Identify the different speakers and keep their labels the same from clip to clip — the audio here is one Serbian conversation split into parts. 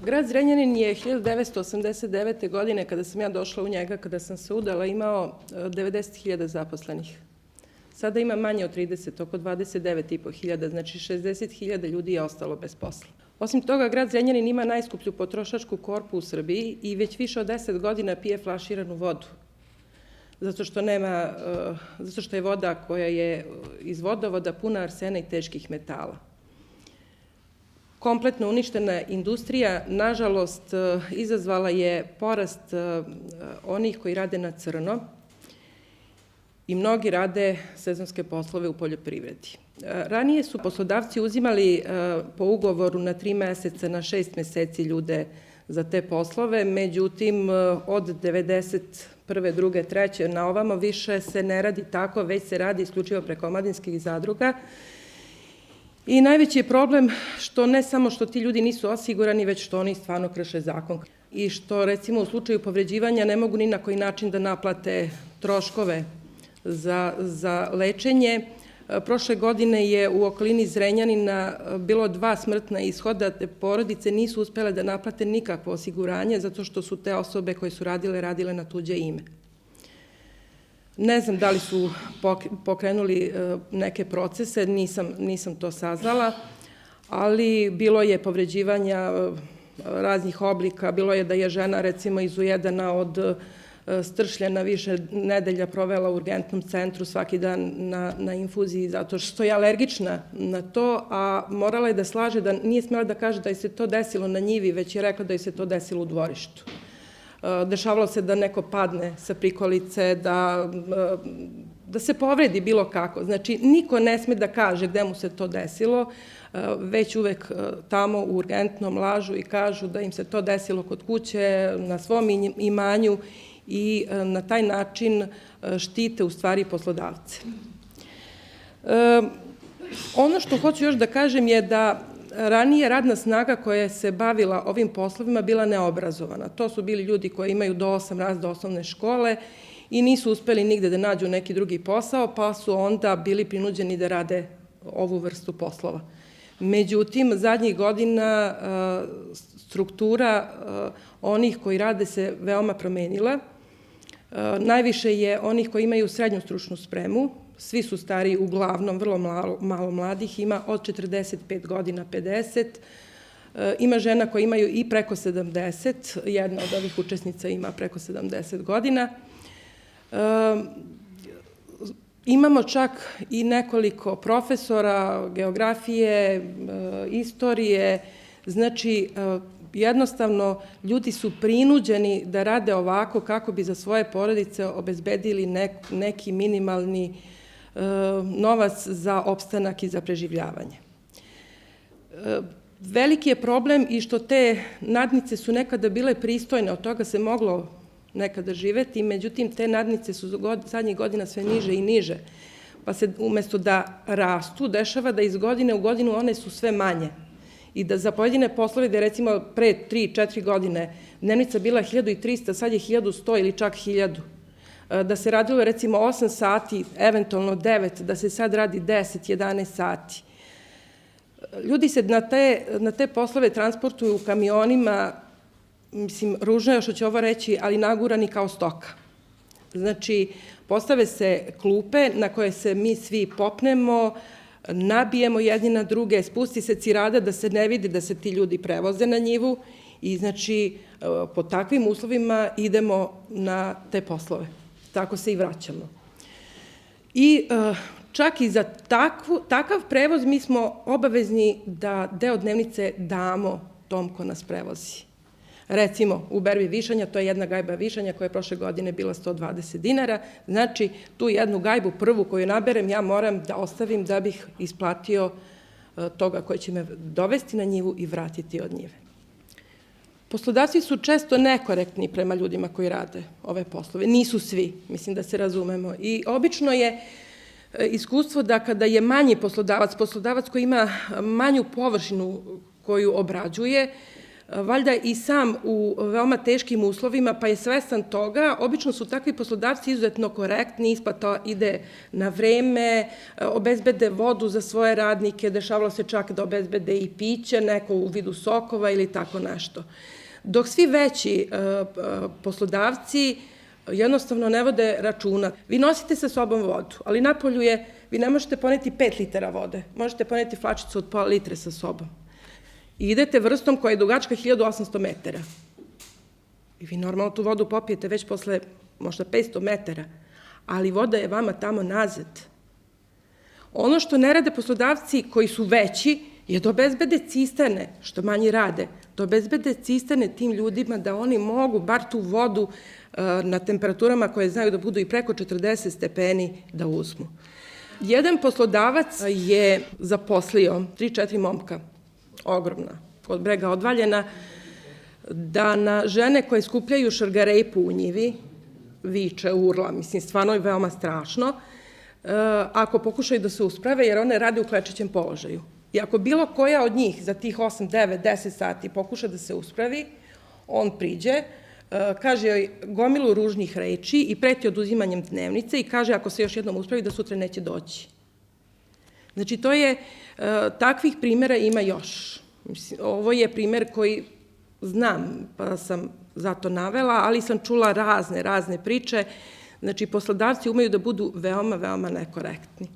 Speaker 1: Grad Zrenjanin je 1989. godine, kada sam ja došla u njega, kada sam se udala, imao 90.000 zaposlenih. Sada ima manje od 30, oko 29.500, znači 60.000 ljudi je ostalo bez posla. Osim toga, grad Zrenjanin ima najskuplju potrošačku korpu u Srbiji i već više od 10 godina pije flaširanu vodu. Zato što je voda koja je iz vodovoda puna arsena i teških metala. Kompletno uništena industrija, nažalost, izazvala je porast onih koji rade na crno i mnogi rade sezonske poslove u poljoprivredi. Ranije su poslodavci uzimali po ugovoru na 3 meseca, na 6 meseci ljude za te poslove, međutim, od 91. 2. 3. na ovamo više se ne radi tako, već se radi isključivo preko omladinskih zadruga. I najveći je problem što ne samo što ti ljudi nisu osigurani, već što oni stvarno krše zakon. I što, recimo, u slučaju povređivanja ne mogu ni na koji način da naplate troškove za lečenje. Prošle godine je u okolini Zrenjanina bilo 2 smrtna ishoda, te porodice nisu uspele da naplate nikakvo osiguranje, zato što su te osobe koje su radile na tuđe ime. Ne znam da li su pokrenuli neke procese, nisam to saznala, ali bilo je povređivanja raznih oblika, bilo je da je žena, recimo, izujedana od stršljena više nedelja provela u urgentnom centru svaki dan na infuziji zato što je alergična na to, a morala je da slaže da nije smela da kaže da je se to desilo na njivi, već je rekla da je se to desilo u dvorištu. Dešavalo se da neko padne sa prikolice, da se povredi bilo kako. Znači, niko ne sme da kaže gde mu se to desilo, već uvek tamo u urgentnom lažu i kažu da im se to desilo kod kuće, na svom imanju i na taj način štite u stvari poslodavce. Ono što hoću još da kažem je da ranije radna snaga koja se bavila ovim poslovima bila neobrazovana. To su bili ljudi koji imaju do 8 razreda osnovne škole i nisu uspeli nigde da nađu neki drugi posao, pa su onda bili prinuđeni da rade ovu vrstu poslova. Međutim, zadnjih godina struktura onih koji rade se veoma promenila. Najviše je onih koji imaju srednju stručnu spremu, svi su stariji, uglavnom vrlo malo mladih, ima od 45 godina 50, ima žena koje imaju i preko 70, jedna od ovih učesnica ima preko 70 godina. Imamo čak i nekoliko profesora geografije, istorije, znači jednostavno ljudi su prinuđeni da rade ovako kako bi za svoje porodice obezbedili neki minimalni novac za opstanak i za preživljavanje. Veliki je problem i što te nadnice su nekada bile pristojne, od toga se moglo nekada živeti, međutim te nadnice su zadnjih godina sve niže i niže, pa se umesto da rastu, dešava da iz godine u godinu one su sve manje i da za pojedine poslove, da je recimo pre 3-4 godine dnevnica bila 1300, sad je 1100 ili čak 1000, da se radilo recimo 8 sati, eventualno 9, da se sad radi 10-11 sati. Ljudi se na te poslove transportuju u kamionima, mislim, ružno je što ću ovo reći, ali nagurani kao stoka. Znači, postave se klupe na koje se mi svi popnemo, nabijemo jedni na druge, spusti se cirada da se ne vidi da se ti ljudi prevoze na njivu i znači po takvim uslovima idemo na te poslove. Tako se i vraćamo. I čak i za takav prevoz mi smo obavezni da deo dnevnice damo tom ko nas prevozi. Recimo, u berbi višanja, to je jedna gajba višanja koja je prošle godine bila 120 dinara, znači tu jednu gajbu prvu koju naberem ja moram da ostavim da bih isplatio toga koji će me dovesti na njivu i vratiti od njive. Poslodavci su često nekorektni prema ljudima koji rade ove poslove. Nisu svi, mislim da se razumemo. I obično je iskustvo da kada je manji poslodavac koji ima manju površinu koju obrađuje, valjda i sam u veoma teškim uslovima, pa je svestan toga. Obično su takvi poslodavci izuzetno korektni, isplata ide na vreme, obezbede vodu za svoje radnike, dešavalo se čak da obezbede i piće, neko u vidu sokova ili tako nešto. Dok svi veći poslodavci jednostavno ne vode računa. Vi nosite sa sobom vodu, ali napolju je, vi ne možete poneti 5 litara vode, možete poneti flačicu od pola litre sa sobom. I idete vrstom koja je dugačka 1800 metara. I vi normalno tu vodu popijete već posle možda 500 metara, ali voda je vama tamo nazad. Ono što ne rade poslodavci koji su veći je da obezbede cisterne, što manji rade, da obezbede cisterne tim ljudima da oni mogu bar tu vodu na temperaturama koje znaju da budu i preko 40 stepeni da uzmu. Jedan poslodavac je zaposlio 3-4 momka, ogromna, od brega odvaljena, da na žene koje skupljaju šargarepu u njivi, viče, urla, mislim, stvarno je veoma strašno, ako pokušaju da se usprave, jer one rade u klečećem položaju. I ako bilo koja od njih za tih 8, 9, 10 sati pokuša da se uspravi, on priđe, kaže joj gomilu ružnih reči i preti oduzimanjem dnevnice i kaže ako se još jednom uspravi da sutra neće doći. Znači, to je, takvih primjera ima još. Ovo je primer koji znam, pa sam zato navela, ali sam čula razne priče. Znači, poslodavci umeju da budu veoma, veoma nekorektni.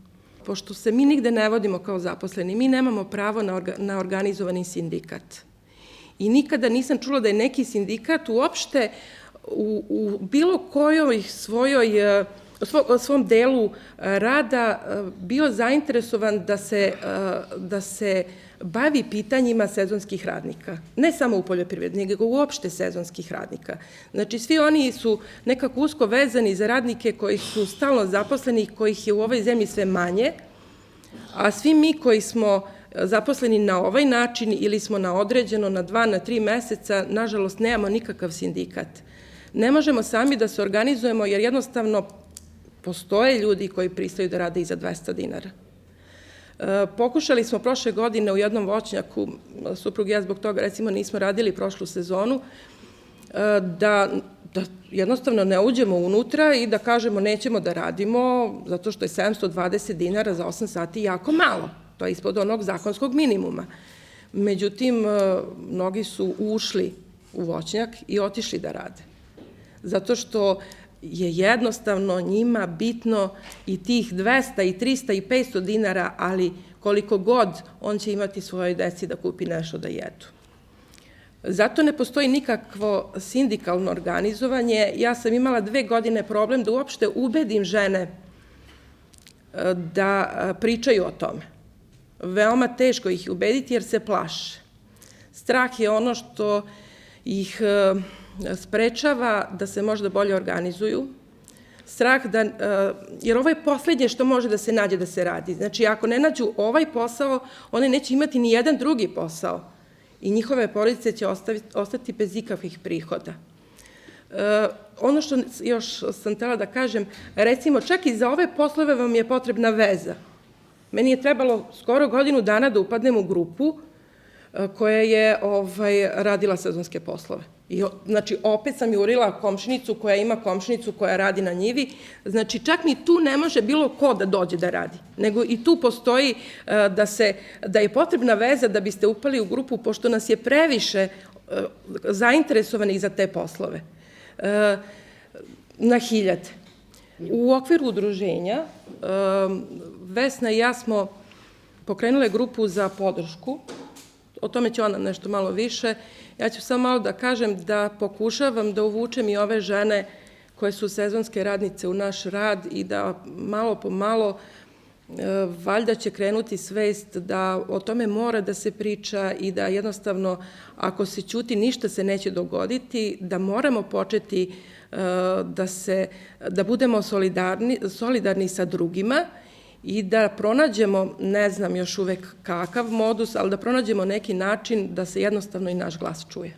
Speaker 1: Pošto se mi nigde ne vodimo kao zaposleni, mi nemamo pravo na organizovani sindikat. I nikada nisam čula da je neki sindikat uopšte u bilo kojoj svom delu rada bio zainteresovan da se bavi pitanjima sezonskih radnika. Ne samo u poljoprivredi, nego uopšte sezonskih radnika. Znači, svi oni su nekako usko vezani za radnike koji su stalno zaposleni, kojih je u ovoj zemlji sve manje, a svi mi koji smo zaposleni na ovaj način ili smo na određeno, na 2, na 3 meseca, nažalost, nemamo nikakav sindikat. Ne možemo sami da se organizujemo jer jednostavno postoje ljudi koji pristaju da rade i za 200 dinara. Pokušali smo prošle godine u jednom voćnjaku, suprug i ja zbog toga recimo nismo radili prošlu sezonu, da jednostavno ne uđemo unutra i da kažemo nećemo da radimo zato što je 720 dinara za 8 sati jako malo. To je ispod onog zakonskog minimuma. Međutim, mnogi su ušli u voćnjak i otišli da rade. Zato što je jednostavno njima bitno i tih 200 i 300 i 500 dinara, ali koliko god on će imati svojoj deci da kupi nešto da jedu. Zato ne postoji nikakvo sindikalno organizovanje. Ja sam imala 2 godine problem da uopšte ubedim žene da pričaju o tome. Veoma teško ih ubediti jer se plaše. Strah je ono što ih sprečava da se možda bolje organizuju. Strah da, jer ovo je poslednje što može da se nađe da se radi. Znači, ako ne nađu ovaj posao, one neće imati ni jedan drugi posao i njihove porodice će ostati bez ikakvih prihoda. Ono što još sam htela da kažem, recimo, čak i za ove poslove vam je potrebna veza. Meni je trebalo skoro godinu dana da upadnem u grupu koja je radila sezonske poslove. Znači, opet sam jurila komšinicu koja ima komšinicu koja radi na njivi. Znači, čak ni tu ne može bilo ko da dođe da radi, nego i tu postoji da je potrebna veza da biste upali u grupu, pošto nas je previše zainteresovanih za te poslove. Na hiljade. U okviru udruženja Vesna i ja smo pokrenule grupu za podršku. O tome će ona nešto malo više. Ja ću samo malo da kažem da pokušavam da uvučem i ove žene koje su sezonske radnice u naš rad i da malo po malo valjda će krenuti svest da o tome mora da se priča i da jednostavno ako se ćuti ništa se neće dogoditi, da moramo početi da budemo solidarni sa drugima i da pronađemo, ne znam još uvek kakav modus, ali da pronađemo neki način da se jednostavno i naš glas čuje.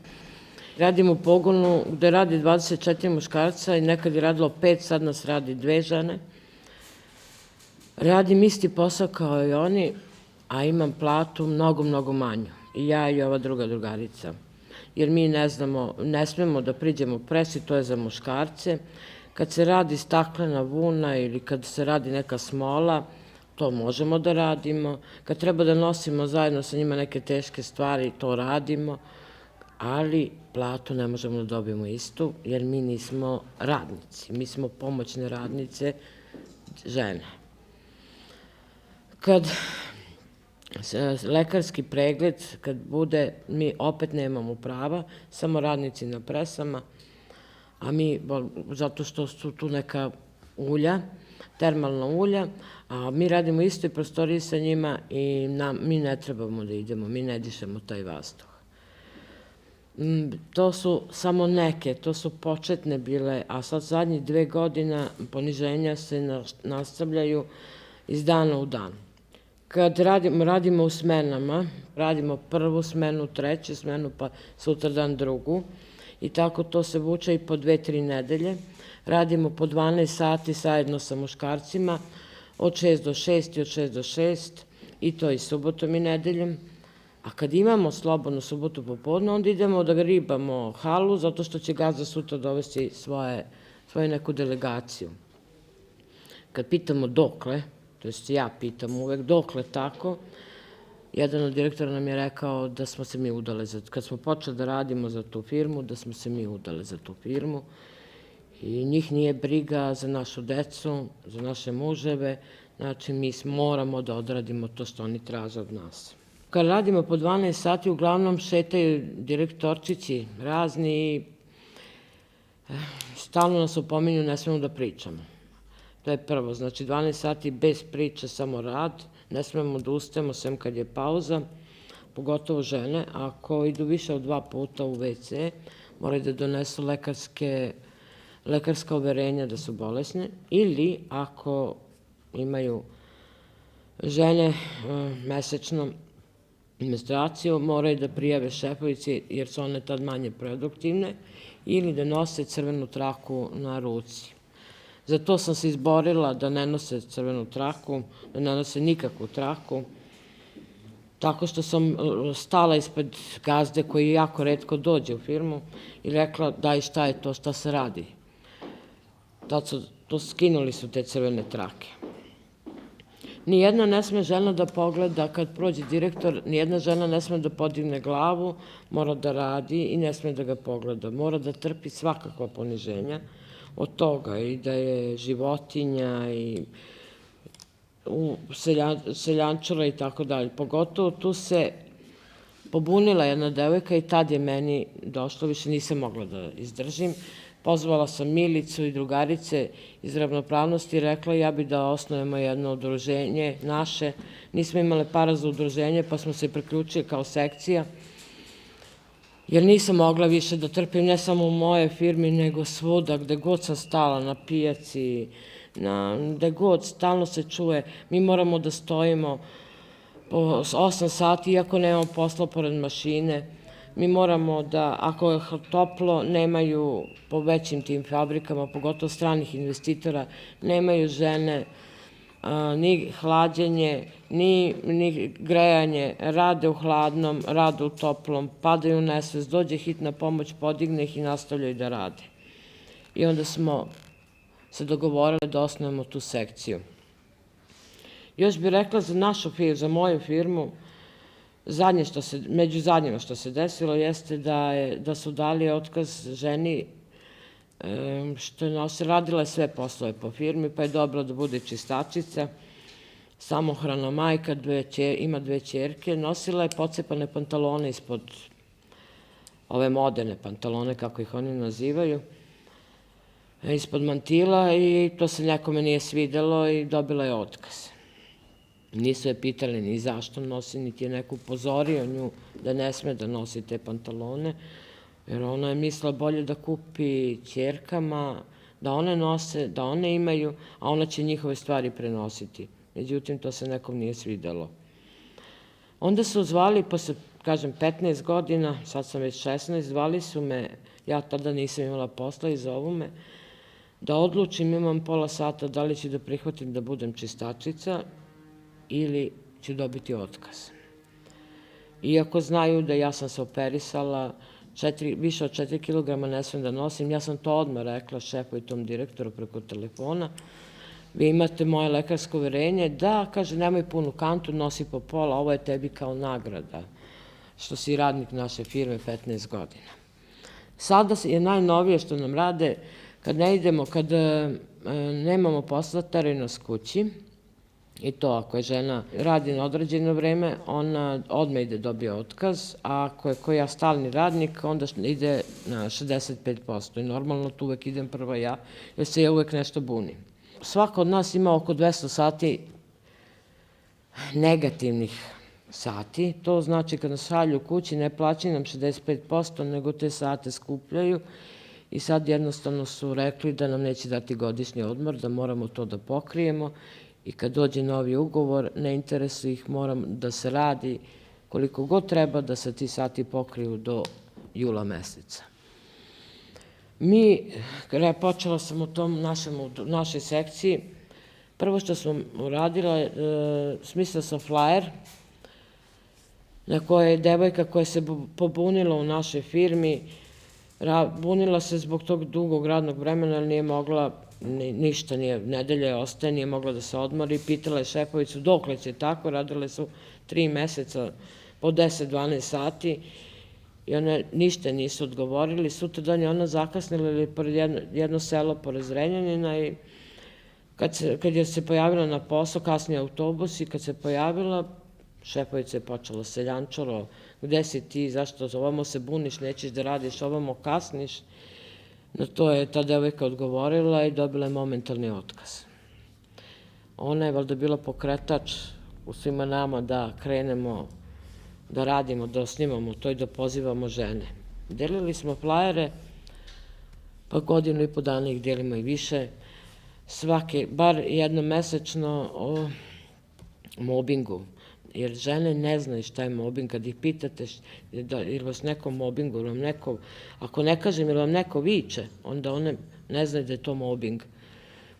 Speaker 2: Radim u pogonu gde radi 24 muškarca i nekad je radilo 5, sad nas radi 2 žene. Radim isti posao kao i oni, a imam platu mnogo manju. I ja i ova druga drugarica. jer mi ne smemo da priđemo presi, to je za muškarce. Kad se radi staklena vuna ili kad se radi neka smola, to možemo da radimo. Kad treba da nosimo zajedno sa njima neke teške stvari, to radimo, ali platu ne možemo da dobijemo istu, jer mi nismo radnici, mi smo pomoćne radnice, žene. Kad lekarski pregled, kad bude, mi opet nemamo prava, samo radnici na presama, a mi, zato što su tu neka ulja, termalna ulja, a mi radimo u istoj prostoriji sa njima i mi ne trebamo da idemo, mi ne dišemo taj vazduh. To su samo neke, to su početne bile, a sad zadnjih 2 godina poniženja se nastavljaju iz dana u dan. Kad radimo u smenama, radimo prvu smenu, treću smenu, pa sutradan drugu, i tako to se vuče i po 2-3 nedelje. Radimo po 12 sati zajedno sa muškarcima, od 6 do 6 i od 6 do 6, i to i subotom i nedeljom. A kad imamo slobodnu subotu popodne, onda idemo da ribamo halu, zato što će gazda sutra dovesti svoju neku delegaciju. Kad pitamo dokle, to jest ja pitam uvek dokle tako, jedan od direktora nam je rekao da smo se mi udale, kad smo počeli da radimo za tu firmu, da smo se mi udale za tu firmu i njih nije briga za našu decu, za naše muževe, znači mi moramo da odradimo to što oni traže od nas. Kad radimo po 12 sati, uglavnom šetaju direktorčići razni i stalno nas opominju, ne smemo da pričamo. To je prvo, znači 12 sati bez priče, samo rad, ne smemo da ustajemo, sem kad je pauza, pogotovo žene. Ako idu više od 2 puta u WC, moraju da donesu lekarska overenja da su bolesne, ili ako imaju žene mesečno menstruaciju, moraju da prijave šefovici, jer su one tad manje produktivne, ili da nose crvenu traku na ruci. Za to sam se izborila da ne nose crvenu traku, da ne nose nikakvu traku, tako što sam stala ispred gazde koji jako retko dođe u firmu i rekla daj šta je to, šta se radi. To skinuli su te crvene trake. Nijedna ne sme žena da pogleda kad prođe direktor, nijedna žena ne sme da podigne glavu, mora da radi i ne sme da ga pogleda. Mora da trpi svakakva poniženja od toga, i da je životinja i seljančura i tako dalje. Pogotovo tu se pobunila jedna devojka i tad je meni došlo, više nisam mogla da izdržim. Pozvala sam Milicu i drugarice iz ravnopravnosti i rekla ja bi da osnovimo jedno udruženje naše. Nismo imale para za udruženje, pa smo se priključili kao sekcija, jer nisam mogla više da trpim, ne samo u moje firmi, nego svuda, gde god sam stala, na pijaci, gde god, stalno se čuje, mi moramo da stojimo po 8 sati, iako nemamo posla pored mašine. Mi moramo da, ako je toplo, nemaju po većim tim fabrikama, pogotovo stranih investitora, nemaju žene ni hlađenje, ni grejanje, rade u hladnom, rade u toplom, padaju u nesvest, dođe hitna pomoć, podigne ih i nastavljaju da rade. I onda smo se dogovorili da osnovimo tu sekciju. Još bih rekla za našu firmu, za moju firmu, među zadnjima što se desilo jeste da su dali otkaz ženi što je radila sve poslove po firmi, pa je dobila da bude čistačica, samohrana majka, ima 2 ćerke, nosila je pocepane pantalone ispod ove moderne pantalone, kako ih oni nazivaju, ispod mantila, i to se nekome nije svidelo i dobila je otkaz. Nisu je pitali ni zašto nosi, niti je neko upozorio nju da ne sme da nosi te pantalone, jer ona je mislila bolje da kupi ćerkama, da one nose, da one imaju, a ona će njihove stvari prenositi. Međutim, to se nekom nije svidelo. Onda su zvali, posle, kažem, 15 godina, sad sam već 16, zvali su me, ja tada nisam imala posla i zovu me, da odlučim, imam pola sata, da li ću da prihvatim da budem čistačica ili ću dobiti otkaz. Iako znaju da ja sam se operisala, više od 4 kilograma ne smijem da nosim. Ja sam to odmah rekla šefu i tom direktoru preko telefona. Vi imate moje lekarsko uverenje, da, kaže, nemoj punu kantu, nosi po pola, ovo je tebi kao nagrada, što si radnik naše firme 15 godina. Sada je najnovije što nam rade, kad ne idemo, kad nemamo posla, teraju nas kući, i to ako je žena radi na određeno vreme, ona odmah ide dobije otkaz, a ako je koja stalni radnik, onda ide na 65%. I normalno tu uvek idem prva ja, jer se ja uvek nešto bunim. Svako od nas ima oko 200 sati negativnih sati. To znači kad nas šalju kući ne plaćaju nam 65%, nego te sate skupljaju i sad jednostavno su rekli da nam neće dati godišnji odmor, da moramo to da pokrijemo i kad dođe novi ugovor, ne interesuje ih, moram da se radi koliko god treba da se ti sati pokriju do jula meseca. Počela sam u tom našoj sekciji. Prvo što sam uradila, smislila sam flajer na kojoj je devojka koja se pobunila u našoj firmi, bunila se zbog tog dugog radnog vremena, jer nije mogla, ništa nije, nedelja ostaje, nije mogla da se odmori, pitala je šefovicu dokle će tako, radile su 3 meseca po 10-12 sati, i one ništa nisu odgovorili. Sutradan je ona zakasnila ili pored jedno selo pored Zrenjanina i kad je se pojavila na posao, kasnije autobus i kad se pojavila, šefovica je počela seljančaro, gde si ti, zašto ovamo se buniš, nećeš da radiš, ovamo kasniš. Na to je ta devojka odgovorila i dobila je momentalni otkaz. Ona je valjda bila pokretač u svima nama da krenemo da radimo, da snimamo to i da pozivamo žene. Delili smo flajere, pa 1,5 godinu dana ih delimo i više, bar jednomesečno o mobingu, jer žene ne znaju šta je mobing. Kad ih pitate ili vas neko mobingu, ako ne kažem ili vam neko viče, onda one ne znaju da je to mobing.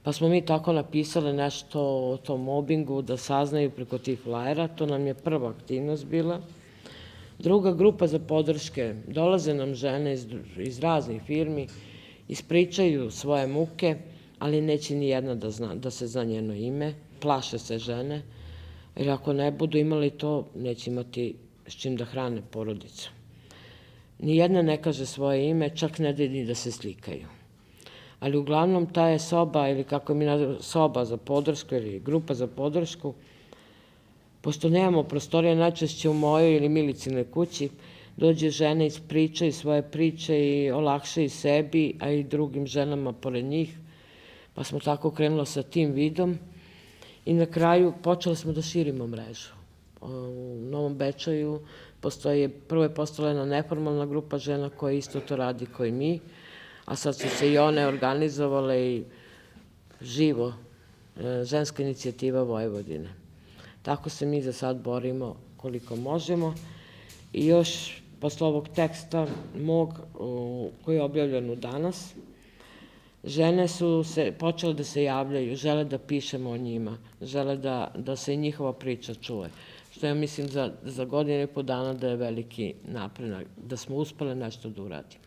Speaker 2: Pa smo mi tako napisali nešto o tom mobingu, da saznaju preko tih flajera, to nam je prva aktivnost bila. Druga grupa za podrške, dolaze nam žene iz raznih firmi, ispričaju svoje muke, ali neće ni jedna da se zna njeno ime, plaše se žene, jer ako ne budu imali to, neće imati s čim da hrane porodicu. Nijedna ne kaže svoje ime, čak ne da ni da se slikaju. Ali uglavnom ta je soba, ili kako mi nazivamo, soba za podršku ili grupa za podršku, pošto nemamo prostorije, najčešće u mojoj ili Milicinoj kući, dođe žene, ispričaju svoje priče i olakšaju sebi, a i drugim ženama pored njih. Pa smo tako krenuli sa tim vidom i na kraju počeli smo da širimo mrežu. U Novom Bečaju prvo je postala jedna neformalna grupa žena koja isto to radi kao i mi, a sad su se i one organizovale i živo, ženska inicijativa Vojvodine. Tako se mi za sad borimo koliko možemo. I još posle ovog teksta mog, koji je objavljen u Danas, žene su počele da se javljaju, žele da pišemo o njima, žele da se i njihova priča čuje. Što ja mislim za 1,5 godina da je veliki napredak, da smo uspeli nešto da uradimo.